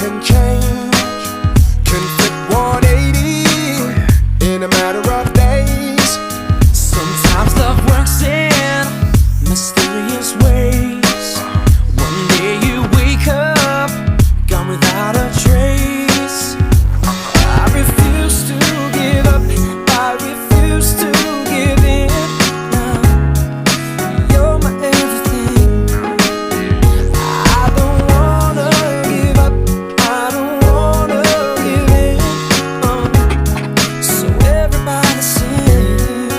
can change, can flip 180 in a matter of days. Sometimes love works in mysterious ways. One day you wake up, gone without a trace. I refuse to give up, I refuse to give in. Now you're my everything. I don't wanna give up, I don't wanna give in. So everybody sing.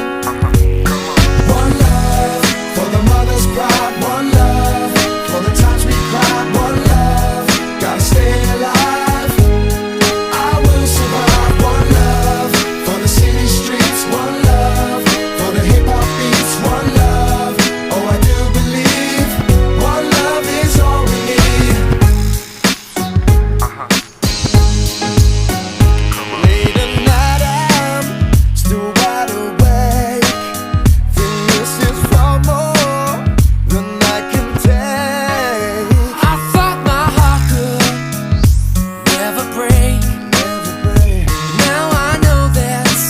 One love for the mother's pride, one love for the times we cried, one love, gotta stay alive, I will survive. One love for the city streets, one love for the hip-hop beats, one love, oh I do believe one love is all we need. Late at night I'm still wide awake, think this is far more than I can take. I thought my heart could never break. Now I know that's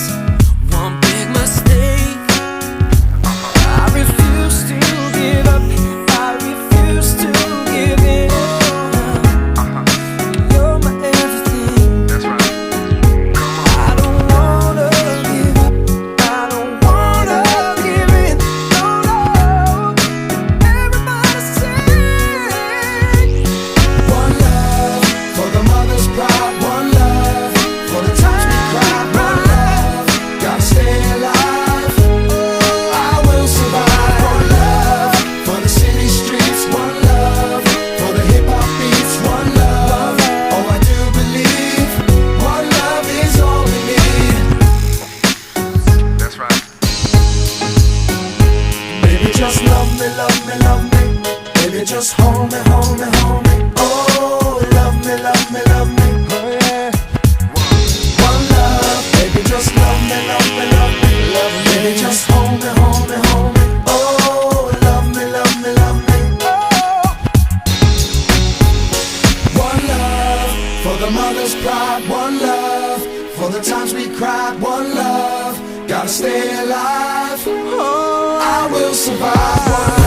one big mistake. I refuse to give up, I refuse to give in. You're my everything. I don't wanna give up, I don't wanna give in. No, no, everybody sing. One love for the mother's pride, one love for the times we cried, one love, gotta stay alive, I will survive. One love for the city streets, one love for the hip-hop beats, one love, oh I do believe one love is all we need. That's right. Baby, just love me, love me, love me. Baby, just hold me, hold me, hold me. Oh, love me, love me, love me. Oh yeah. One love, baby, just love me, love me, love me, love me. Baby, just hold me, hold me, hold me. Oh, love me, love me, love me. Oh. One love for the mother's pride, one love for the times we cried, one love, gotta stay alive. Oh, I will survive. One